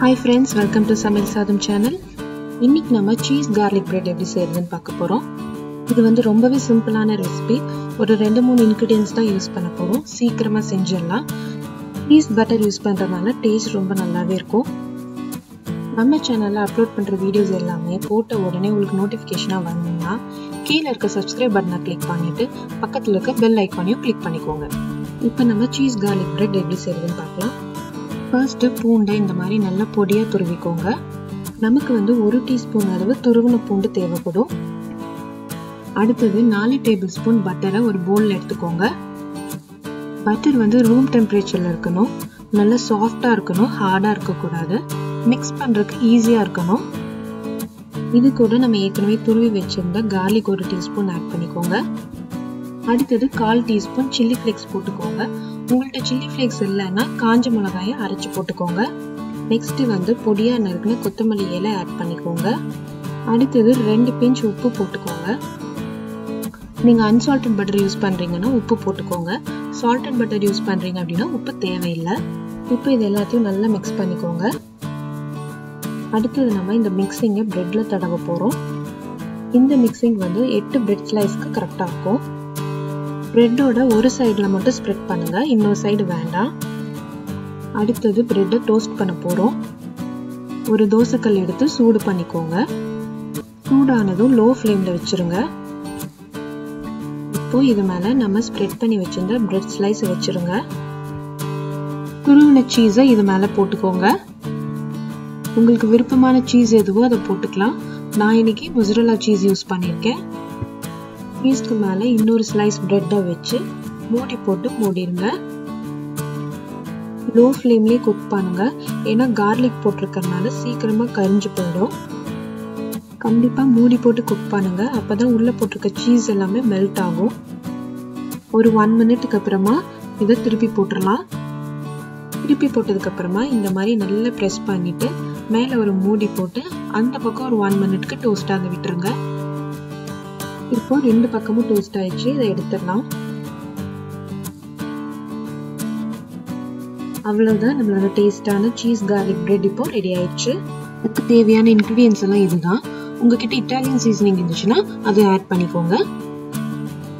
Hi friends, welcome to Samayal channel. இன்னைக்கு நம்ம cheese garlic bread எப்படி செய்யறதுன்னு பார்க்க போறோம். இது வந்து ரொம்பவே சிம்பிளான ரெசிபி. ஒரு 2-3 ingredients தான் யூஸ் பண்ண போறோம். சீக்கிரமா செஞ்சிரலாம். cheese butter யூஸ் பண்றதால டேஸ்ட் ரொம்ப நல்லாவே இருக்கும். நம்ம சேனல்ல அப்லோட் பண்ற வீடியோஸ் எல்லாமே போட்ட உடனே உங்களுக்கு நோட்டிஃபிகேஷனா வரணும்னா கீழ இருக்க subscribe பட்டனை கிளிக் பண்ணிட்டு பக்கத்துல இருக்க bell ஐகானையும் கிளிக் பண்ணிக்கோங்க. இப்போ நம்ம cheese garlic bread எப்படி செய்யறதுன்னு பார்க்கலாம். First, பூண்டை இந்த மாதிரி நல்லா பொடியா துருவிக்கோங்க. நமக்கு வந்து 1 டீஸ்பூன் அளவு துருவின பூண்டு தேவைப்படும். அடுத்தது 4 டேபிள்ஸ்பூன் பட்டரை ஒரு பவுல்ல எடுத்துக்கோங்க. பட்டர் வந்து ரூம் டெம்பரேச்சர்ல இருக்கணும். நல்லா சாஃப்டா இருக்கணும், ஹார்டா இருக்க கூடாது. மிக்ஸ் பண்றதுக்கு ஈஸியா இருக்கணும். இது கூட நம்ம ஏற்கனவே துருவி வச்சிருந்த garlic 1 டீஸ்பூன் ஆட் பண்ணிக்கோங்க. அடுத்தது 1/4 டீஸ்பூன் chilli flakes போட்டுக்கோங்க. உங்கள்ட்ட chilli flakes இல்லைன்னா காஞ்ச மிளகாயை அரைச்சு போட்டுக்கோங்க. நெக்ஸ்ட் வந்து பொடியா நறுக்குன கொத்தமல்லி இலை ஆட் பண்ணிக்கோங்க. அடுத்தது 2 பிஞ்ச் உப்பு போட்டுக்கோங்க. நீங்க unsalted butter யூஸ் பண்றீங்கன்னா உப்பு போட்டுக்கோங்க. salted butter யூஸ் பண்றீங்க அப்படின்னா உப்பு தேவையில்லை. இப்போ இது எல்லாத்தையும் நல்லா மிக்ஸ் பண்ணிக்கோங்க. அடுத்தது நம்ம இந்த மிக்சிங்கை பிரெட்ல தடவ போறோம். இந்த மிக்சிங் வந்து 8 பிரெட் ஸ்லைஸ்க்கு கரெக்டா இருக்கும். பிரெட்டோட ஒரு சைடுல மட்டும் ஸ்ப்ரெட் பண்ணுங்க, இன்னொரு சைடு வேண்டாம். அடுத்தது பிரெட்டை டோஸ்ட் பண்ண போறோம். ஒரு தோசைக்கல் எடுத்து சூடு பண்ணிக்கோங்க. சூடானதும் லோ ஃப்ளேம்ல வச்சிருங்க. இப்போ இது மேல நம்ம ஸ்ப்ரெட் பண்ணி வச்சிருந்த பிரெட் ஸ்லைஸ் வச்சிருங்க. துருவின சீஸை இது மேல போட்டுக்கோங்க. உங்களுக்கு விருப்பமான சீஸ் எதுவோ அதை போட்டுக்கலாம். நான் இன்னைக்கு மொசரெல்லா சீஸ் யூஸ் பண்ணியிருக்கேன். சீஸ்க்கு மேல இன்னொரு ஸ்லைஸ் பிரெட்டை வச்சு மூடி போட்டு மூடிடுங்க. லோ ஃப்ளேம்லயே குக் பண்ணுங்க, ஏன்னா கார்லிக் போட்டிருக்கறனால சீக்கிரமா கரிஞ்சு போயிடும். கண்டிப்பா மூடி போட்டு குக் பண்ணுங்க, அப்பதான் உள்ள போட்டிருக்க சீஸ் எல்லாமே மெல்ட் ஆகும். ஒரு 1 மினிட்டுக்கு அப்புறமா இதை திருப்பி போட்டுடலாம். திருப்பி போட்டதுக்கு அப்புறமா இந்த மாதிரி நல்லா ப்ரெஸ் பண்ணிட்டு மேல ஒரு மூடி போட்டு அந்த பக்கம் ஒரு 1 மினிட்க்கு டோஸ்ட் ஆக விட்டுருங்க. இப்போ 2 பக்கமும் டோஸ்ட் ஆயிடுச்சு, இதை எடுத்துடலாம். அவ்வளவுதான், நம்மளோட டேஸ்டான சீஸ் கார்லிக் பிரெட் இப்போ ரெடி ஆயிடுச்சு. அதுக்கு தேவையான இன்கிரீடியன்ஸ் எல்லாம் இதுதான். உங்ககிட்ட இட்டாலியன் சீசனிங் இருந்துச்சுன்னா அதை ஆட் பண்ணிக்கோங்க.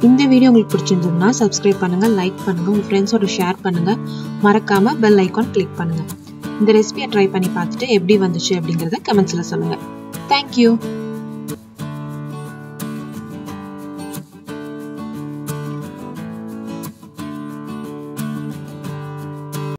இந்த வீடியோ உங்களுக்கு பிடிச்சிருந்ததுன்னா சப்ஸ்கிரைப் பண்ணுங்க, லைக் பண்ணுங்க, உங்க ஃப்ரெண்ட்ஸோட ஷேர் பண்ணுங்க, மறக்காம பெல் ஐகான் கிளிக் பண்ணுங்க. இந்த ரெசிபியை ட்ரை பண்ணி பார்த்துட்டு எப்படி வந்துச்சு அப்படிங்கறத கமெண்ட்ஸ்ல சொல்லுங்க. தேங்க்யூ.